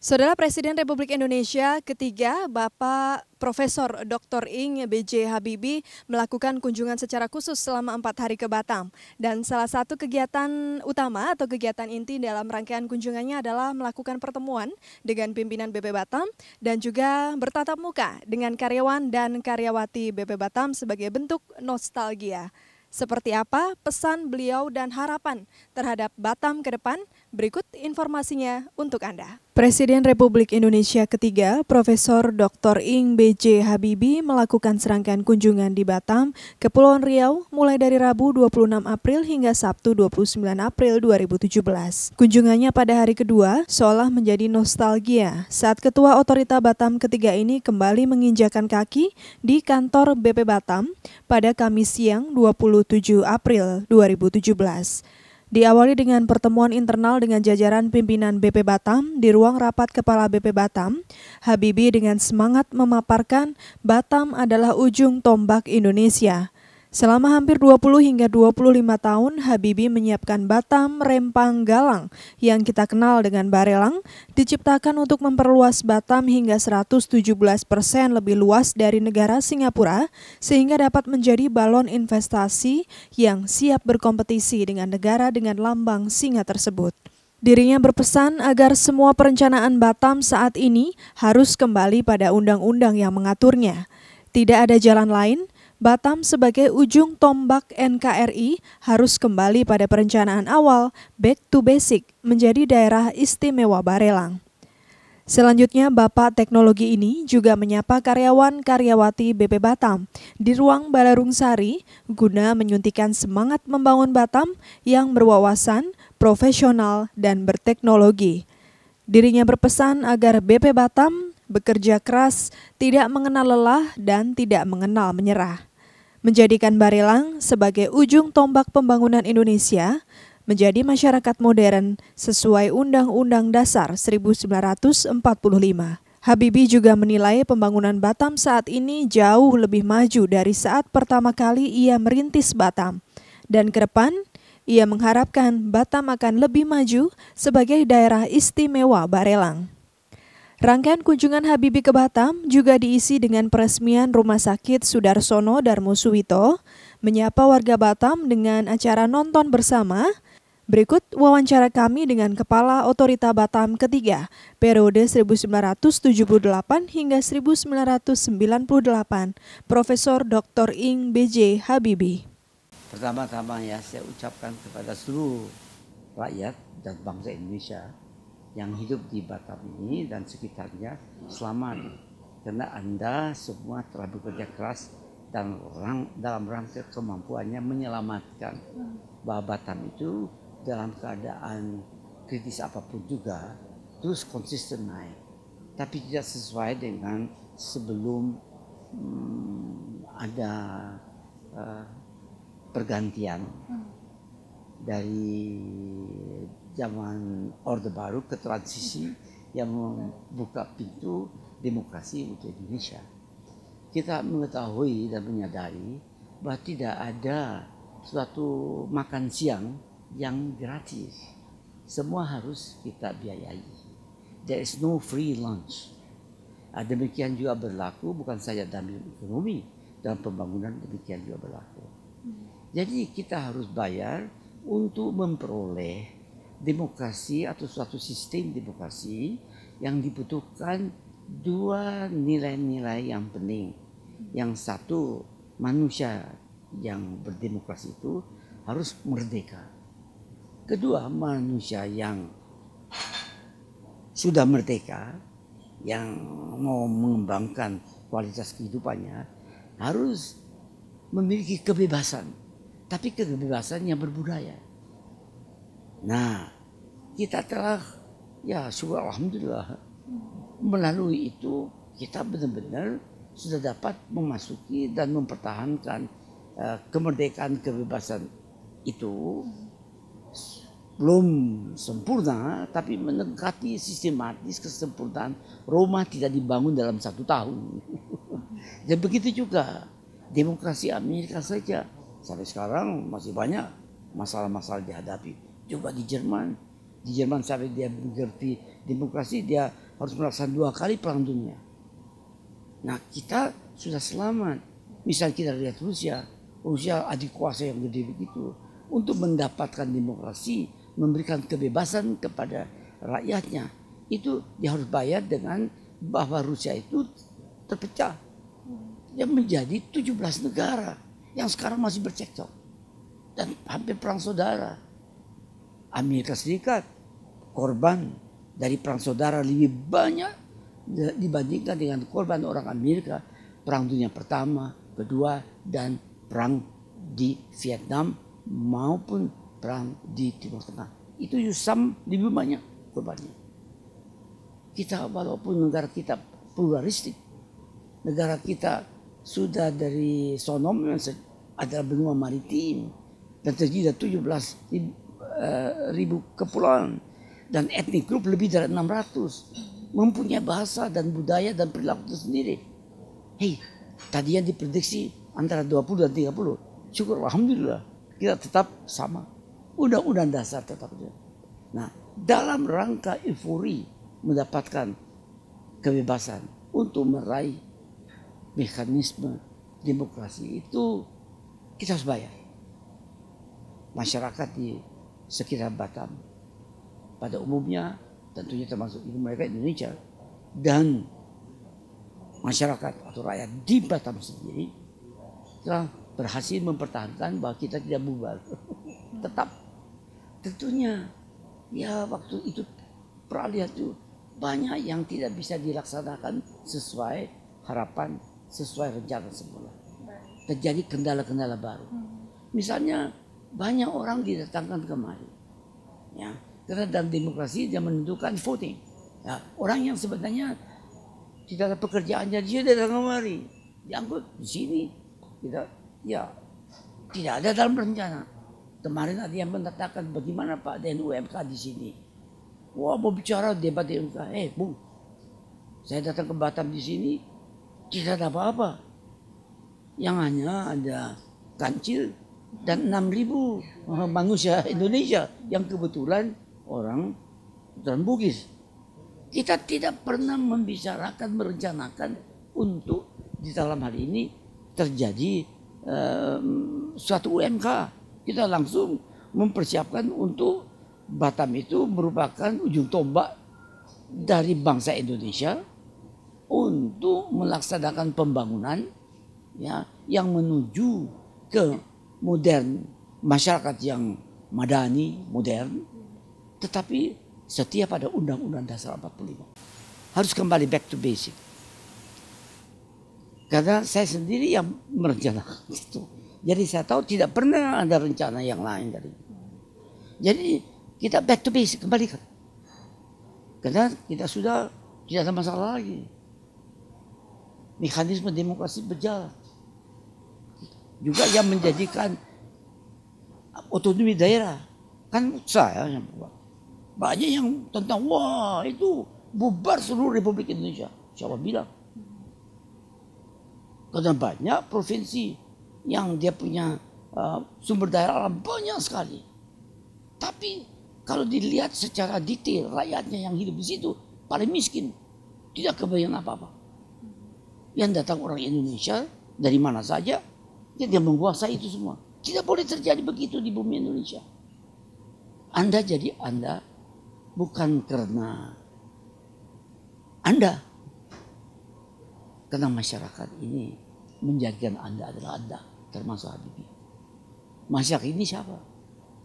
Saudara Presiden Republik Indonesia ketiga, Bapak Profesor Dr. Ing B.J. Habibie melakukan kunjungan secara khusus selama 4 hari ke Batam. Dan salah satu kegiatan utama atau kegiatan inti dalam rangkaian kunjungannya adalah melakukan pertemuan dengan pimpinan BP Batam dan juga bertatap muka dengan karyawan dan karyawati BP Batam sebagai bentuk nostalgia. Seperti apa pesan beliau dan harapan terhadap Batam ke depan? Berikut informasinya untuk Anda. Presiden Republik Indonesia ketiga, Profesor Dr. Ing B.J. Habibie melakukan serangkaian kunjungan di Batam, Kepulauan Riau mulai dari Rabu 26 April hingga Sabtu 29 April 2017. Kunjungannya pada hari kedua seolah menjadi nostalgia saat Ketua Otorita Batam ketiga ini kembali menginjakan kaki di kantor BP Batam pada Kamis siang 27 April 2017. Diawali dengan pertemuan internal dengan jajaran pimpinan BP Batam di ruang rapat Kepala BP Batam, Habibie dengan semangat memaparkan Batam adalah ujung tombak Indonesia. Selama hampir 20 hingga 25 tahun, Habibie menyiapkan Batam Rempang Galang yang kita kenal dengan Barelang, diciptakan untuk memperluas Batam hingga 117% lebih luas dari negara Singapura, sehingga dapat menjadi balon investasi yang siap berkompetisi dengan negara dengan lambang singa tersebut. Dirinya berpesan agar semua perencanaan Batam saat ini harus kembali pada undang-undang yang mengaturnya. Tidak ada jalan lain. Batam sebagai ujung tombak NKRI harus kembali pada perencanaan awal, back to basic, menjadi daerah istimewa Barelang. Selanjutnya, Bapak Teknologi ini juga menyapa karyawan-karyawati BP Batam di ruang Balarung Sari guna menyuntikkan semangat membangun Batam yang berwawasan, profesional, dan berteknologi. Dirinya berpesan agar BP Batam bekerja keras, tidak mengenal lelah, dan tidak mengenal menyerah. Menjadikan Barelang sebagai ujung tombak pembangunan Indonesia menjadi masyarakat modern sesuai Undang-Undang Dasar 1945. Habibie juga menilai pembangunan Batam saat ini jauh lebih maju dari saat pertama kali ia merintis Batam. Dan ke depan, ia mengharapkan Batam akan lebih maju sebagai daerah istimewa Barelang. Rangkaian kunjungan Habibie ke Batam juga diisi dengan peresmian Rumah Sakit Sudarsono Darmo Suwito, menyapa warga Batam dengan acara nonton bersama. Berikut wawancara kami dengan Kepala Otorita Batam ketiga, periode 1978 hingga 1998, Profesor Dr. Ing B.J. Habibie. Pertama-tama ya saya ucapkan kepada seluruh rakyat dan bangsa Indonesia yang hidup di Batam ini dan sekitarnya selamat, karena Anda semua telah bekerja keras dan dalam rangka kemampuannya menyelamatkan bahwa Batam itu dalam keadaan kritis apapun juga terus konsisten naik, tapi tidak sesuai dengan sebelum ada pergantian dari zaman Orde Baru ke transisi yang membuka pintu demokrasi untuk Indonesia. Kita mengetahui dan menyadari bahwa tidak ada suatu makan siang yang gratis. Semua harus kita biayai. There is no free lunch. Demikian juga berlaku bukan saja dalam ekonomi, dalam pembangunan demikian juga berlaku. Jadi kita harus bayar untuk memperoleh demokrasi atau suatu sistem demokrasi yang dibutuhkan dua nilai-nilai yang penting. Yang satu, manusia yang berdemokrasi itu harus merdeka. Kedua, manusia yang sudah merdeka, yang mau mengembangkan kualitas kehidupannya, harus memiliki kebebasan. Tapi kebebasan yang berbudaya. Nah, kita telah, ya syukur alhamdulillah, melalui itu kita benar-benar sudah dapat memasuki dan mempertahankan kemerdekaan kebebasan itu. Belum sempurna, tapi mendekati sistematis kesempurnaan. Roma tidak dibangun dalam 1 tahun. Dan begitu juga demokrasi Amerika saja. Sampai sekarang masih banyak masalah-masalah dihadapi. Coba di Jerman sampai dia mengerti demokrasi, dia harus melaksanakan 2 kali perang dunia. Nah kita sudah selamat. Misal kita lihat Rusia adik kuasa yang gede begitu. Untuk mendapatkan demokrasi, memberikan kebebasan kepada rakyatnya, itu dia harus bayar dengan bahwa Rusia itu terpecah. Dia menjadi 17 negara yang sekarang masih bercekcok dan hampir perang saudara. Amerika Serikat korban dari perang saudara lebih banyak dibandingkan dengan korban orang Amerika perang dunia pertama, kedua, dan perang di Vietnam maupun perang di Timur Tengah. Itu lebih banyak korbannya. Kita walaupun negara kita pluralistik, negara kita sudah dari sonom adalah benua maritim dan terdiri dari 17.000 kepulauan dan etnik grup lebih dari 600, mempunyai bahasa dan budaya dan perilaku sendiri. Hei, tadinya diprediksi antara 20 dan 30. Syukur alhamdulillah kita tetap sama. Undang-undang dasar tetap. Nah, dalam rangka eufori mendapatkan kebebasan untuk meraih mekanisme demokrasi itu, kita harus bayar. Masyarakat di sekitar Batam pada umumnya, tentunya termasuk mereka Indonesia, dan masyarakat atau rakyat di Batam sendiri telah berhasil mempertahankan bahwa kita tidak bubar. Tetap tentunya ya waktu itu peralihan itu banyak yang tidak bisa dilaksanakan sesuai harapan, sesuai rencana semula. Terjadi kendala-kendala baru. Misalnya banyak orang didatangkan kemari. Ya, karena dalam demokrasi dia menentukan voting. Ya, orang yang sebenarnya tidak ada pekerjaannya dia datang kemari, diangkut di sini. Tidak ada dalam rencana. Kemarin ada yang mengatakan bagaimana Pak dengan UMK di sini. Wah, mau bicara debat di UMK. Bung, saya datang ke Batam di sini tidak ada apa-apa. Yang hanya ada kancil dan 6.000 manusia Indonesia yang kebetulan orang Bugis. Kita tidak pernah membicarakan, merencanakan untuk di dalam hal ini terjadi suatu UMK. Kita langsung mempersiapkan untuk Batam itu merupakan ujung tombak dari bangsa Indonesia untuk melaksanakan pembangunan ya, yang menuju ke modern, masyarakat yang madani, modern, tetapi setia pada Undang-Undang Dasar 45. Harus kembali back to basic. Karena saya sendiri yang merencanakan itu. Jadi saya tahu tidak pernah ada rencana yang lain dari itu. Jadi kita back to basic, kembalikan. Karena kita sudah tidak ada masalah lagi. Mekanisme demokrasi berjalan. Juga yang menjadikan otonomi daerah. Kan saya yang buat. Banyak yang tentang, wah itu bubar seluruh Republik Indonesia. Siapa bilang? Karena banyak provinsi yang dia punya sumber daya alam banyak sekali. Tapi kalau dilihat secara detail, rakyatnya yang hidup di situ paling miskin. Tidak kebayang apa-apa. Yang datang orang Indonesia dari mana saja, dia menguasai itu semua. Tidak boleh terjadi begitu di bumi Indonesia. Anda jadi Anda bukan karena Anda. Karena masyarakat ini menjadikan Anda adalah Anda, termasuk Habibie. Masyarakat ini siapa?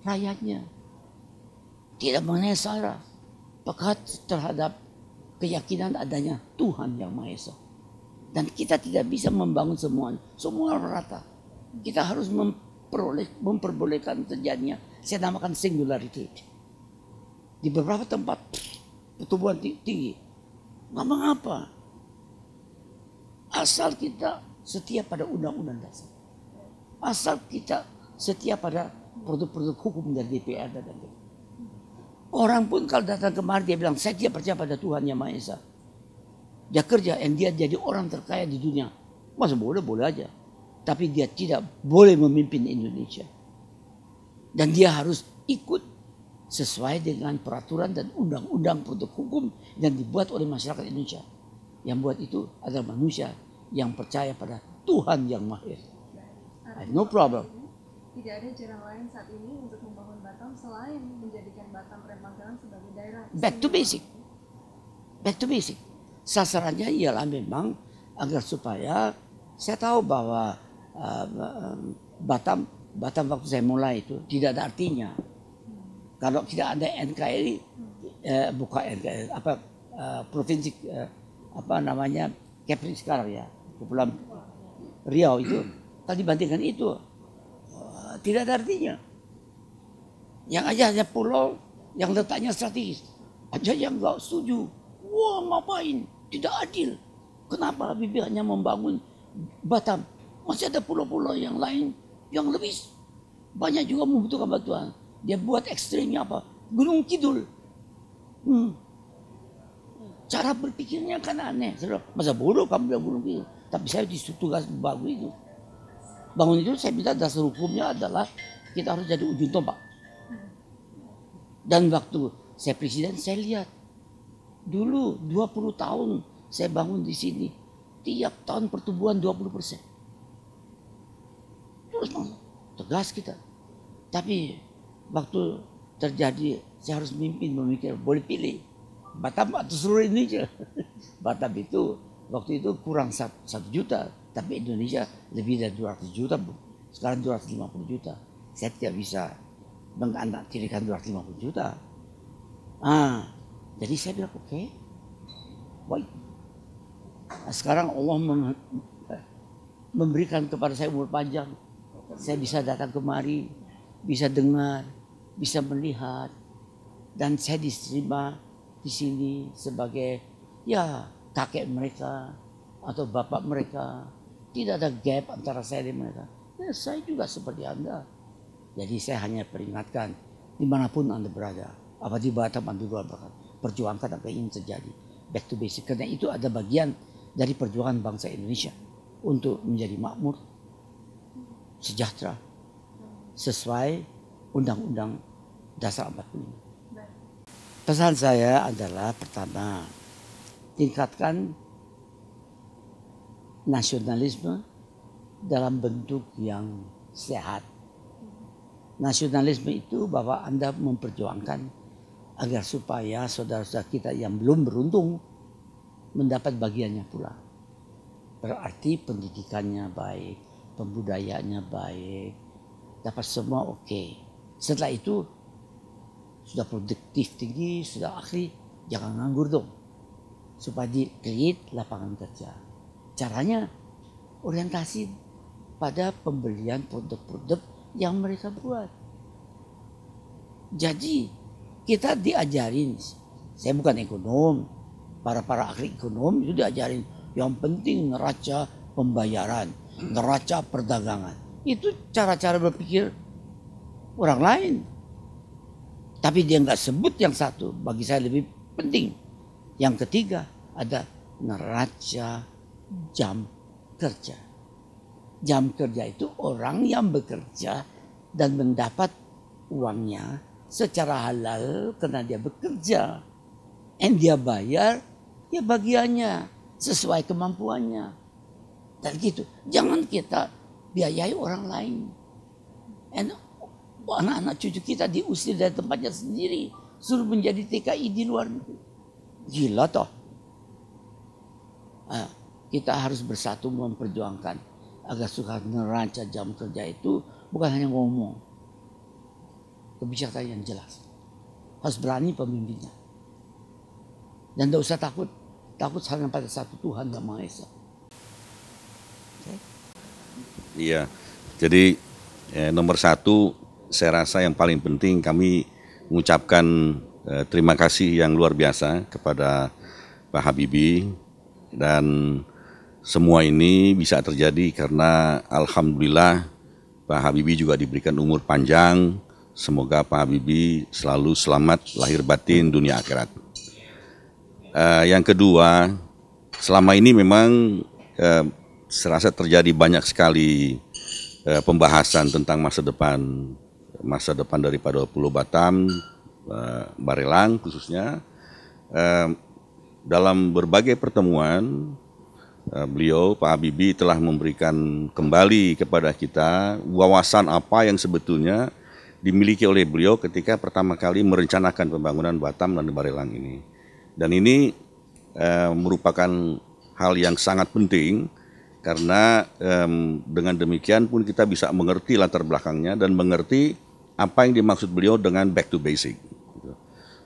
Rakyatnya. Tidak mengenai sara, pekat terhadap keyakinan adanya Tuhan yang Maha Esa. Dan kita tidak bisa membangun semua rata. Kita harus memperbolehkan terjadinya, saya namakan singularity. Di beberapa tempat pertumbuhan tinggi, nggak mengapa. Asal kita setia pada undang-undang dasar. Asal kita setia pada produk-produk hukum dari DPR dan lain-lain. Orang pun kalau datang kemari dia bilang, saya tidak percaya pada Tuhan yang Maha Esa. Dia kerja dan dia jadi orang terkaya di dunia. Masa boleh aja. Tapi dia tidak boleh memimpin Indonesia. Dan dia harus ikut sesuai dengan peraturan dan undang-undang produk hukum yang dibuat oleh masyarakat Indonesia. Yang buat itu adalah manusia yang percaya pada Tuhan yang Maha Esa. No problem. Tidak ada jalan lain saat ini untuk membangun Batam selain menjadikan Batam Rem Magelang sebagai daerah. Back to basic. Back to basic. Sasarannya ialah memang agar supaya saya tahu bahwa Batam waktu saya mulai itu tidak ada artinya. Kalau tidak ada NKRI, bukan NKRI, provinsi Kepri sekarang ya, Kepulauan Riau itu, kalau dibandingkan itu tidak ada artinya. Yang aja hanya pulau yang letaknya strategis, aja yang nggak setuju. Wah, ngapain? Tidak adil. Kenapa Habibie hanya membangun Batam? Masih ada pulau-pulau yang lain yang lebih banyak juga membutuhkan bantuan. Dia buat ekstrimnya apa? Gunung Kidul. Cara berpikirnya kan aneh. Masa bodoh kamu bilang Gunung Kidul? Tapi saya ditugas bangun itu. Bangun itu saya minta dasar hukumnya adalah kita harus jadi ujung tombak. Dan waktu saya presiden saya lihat. Dulu 20 tahun saya bangun di sini. Tiap tahun pertumbuhan 20%. Terus tegas kita. Tapi waktu terjadi saya harus memikir boleh pilih Batam atau seluruh Indonesia. Batam itu waktu itu kurang 1 juta, tapi Indonesia lebih dari 200 juta, sekarang 250 juta. Saya tidak bisa menganaktirikan 250 juta. Jadi saya bilang oke, baik. Nah, sekarang Allah memberikan kepada saya umur panjang. Saya bisa datang kemari, bisa dengar, bisa melihat, dan saya diterima di sini sebagai ya kakek mereka atau bapak mereka. Tidak ada gap antara saya dan mereka. Ya, saya juga seperti Anda. Jadi saya hanya peringatkan dimanapun Anda berada, apa di Batam atau di luar Batam, perjuangkan apa yang ingin terjadi. Back to basic, karena itu ada bagian dari perjuangan bangsa Indonesia untuk menjadi makmur, sejahtera, sesuai Undang-Undang Dasar 45. Pesan saya adalah pertama, tingkatkan nasionalisme dalam bentuk yang sehat. Nasionalisme itu bahwa Anda memperjuangkan agar supaya saudara-saudara kita yang belum beruntung mendapat bagiannya pula. Berarti pendidikannya baik, pembudayaannya baik, dapat semua oke. Setelah itu sudah produktif tinggi, sudah ahli, jangan nganggur dong. Supaya di-create lapangan kerja. Caranya orientasi pada pembelian produk-produk yang mereka buat. Jadi kita diajarin, saya bukan ekonom, para ahli ekonom itu diajarin yang penting neraca pembayaran, neraca perdagangan. Itu cara-cara berpikir orang lain. Tapi dia nggak sebut yang satu, bagi saya lebih penting. Yang ketiga ada neraca jam kerja. Jam kerja itu orang yang bekerja dan mendapat uangnya secara halal karena dia bekerja. Dan dia bayar ya bagiannya sesuai kemampuannya. Dan gitu, jangan kita biayai orang lain. Anak-anak cucu kita diusir dari tempatnya sendiri, suruh menjadi TKI di luar negeri. Gila toh. Kita harus bersatu memperjuangkan agar suka neraca jam kerja itu bukan hanya ngomong. Kebijakan yang jelas. Harus berani pemimpinnya. Dan tidak usah takut. Takut hanya pada satu Tuhan yang Maha Esa. Okay? Iya, jadi nomor satu saya rasa yang paling penting kami mengucapkan terima kasih yang luar biasa kepada Pak Habibie, dan semua ini bisa terjadi karena alhamdulillah Pak Habibie juga diberikan umur panjang. Semoga Pak Habibie selalu selamat lahir batin dunia akhirat. Yang kedua, selama ini memang serasa terjadi banyak sekali pembahasan tentang masa depan masa depan daripada Pulau Batam, Barelang khususnya. Dalam berbagai pertemuan, beliau, Pak Habibie, telah memberikan kembali kepada kita wawasan apa yang sebetulnya dimiliki oleh beliau ketika pertama kali merencanakan pembangunan Batam dan Barelang ini. Dan ini merupakan hal yang sangat penting karena dengan demikian pun kita bisa mengerti latar belakangnya dan mengerti apa yang dimaksud beliau dengan back to basic.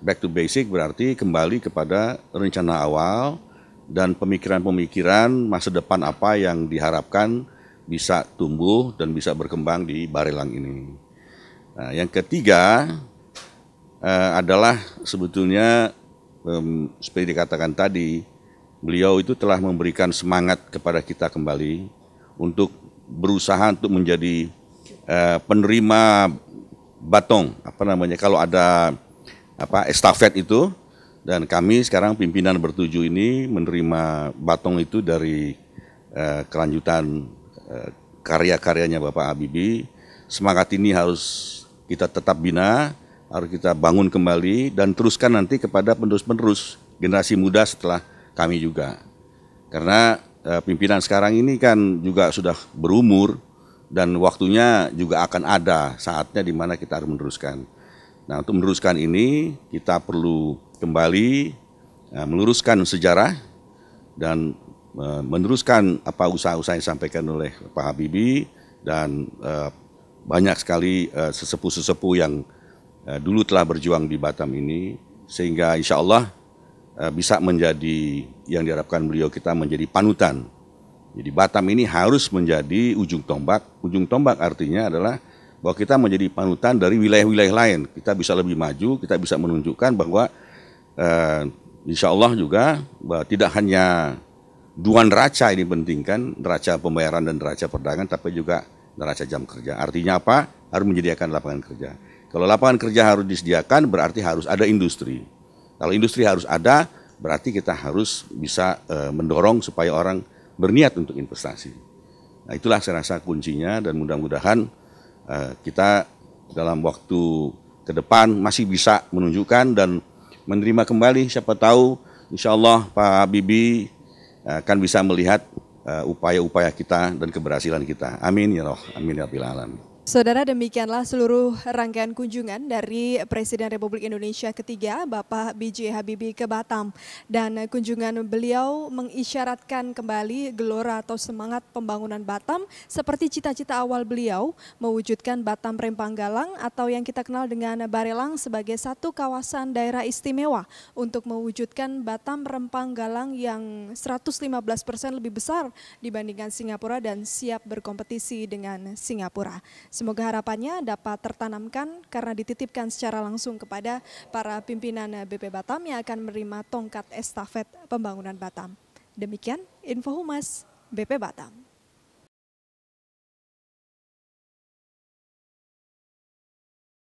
Back to basic berarti kembali kepada rencana awal dan pemikiran-pemikiran masa depan apa yang diharapkan bisa tumbuh dan bisa berkembang di Barelang ini. Nah, yang ketiga adalah sebetulnya seperti dikatakan tadi, beliau itu telah memberikan semangat kepada kita kembali untuk berusaha untuk menjadi penerima batong, kalau ada estafet itu, dan kami sekarang pimpinan bertuju ini menerima batong itu dari kelanjutan karya-karyanya Bapak Habibie. Semangat ini harus kita tetap bina, harus kita bangun kembali dan teruskan nanti kepada penerus-penerus generasi muda setelah kami juga. Karena pimpinan sekarang ini kan juga sudah berumur dan waktunya juga akan ada saatnya di mana kita harus meneruskan. Nah, untuk meneruskan ini kita perlu kembali meluruskan sejarah dan meneruskan apa usaha-usaha yang disampaikan oleh Pak Habibie dan banyak sekali sesepuh-sesepuh yang dulu telah berjuang di Batam ini, sehingga insya Allah bisa menjadi yang diharapkan beliau kita menjadi panutan. Jadi Batam ini harus menjadi ujung tombak. Ujung tombak artinya adalah bahwa kita menjadi panutan dari wilayah-wilayah lain. Kita bisa lebih maju, kita bisa menunjukkan bahwa insya Allah juga bahwa tidak hanya dua neraca ini penting kan, neraca pembayaran dan neraca perdagangan, tapi juga neraca jam kerja. Artinya apa? Harus menyediakan lapangan kerja. Kalau lapangan kerja harus disediakan, berarti harus ada industri. Kalau industri harus ada, berarti kita harus bisa mendorong supaya orang berniat untuk investasi. Nah, itulah saya rasa kuncinya, dan mudah-mudahan kita dalam waktu ke depan masih bisa menunjukkan dan menerima kembali, siapa tahu insya Allah Pak Habibie akan bisa melihat upaya-upaya kita dan keberhasilan kita. Amin ya Allah, amin ya Rabbil alamin. Saudara, demikianlah seluruh rangkaian kunjungan dari Presiden Republik Indonesia ketiga, Bapak B.J. Habibie ke Batam. Dan kunjungan beliau mengisyaratkan kembali gelora atau semangat pembangunan Batam seperti cita-cita awal beliau mewujudkan Batam Rempang Galang atau yang kita kenal dengan Barelang sebagai satu kawasan daerah istimewa untuk mewujudkan Batam Rempang Galang yang 115% lebih besar dibandingkan Singapura dan siap berkompetisi dengan Singapura. Semoga harapannya dapat tertanamkan karena dititipkan secara langsung kepada para pimpinan BP Batam yang akan menerima tongkat estafet pembangunan Batam. Demikian Info Humas BP Batam.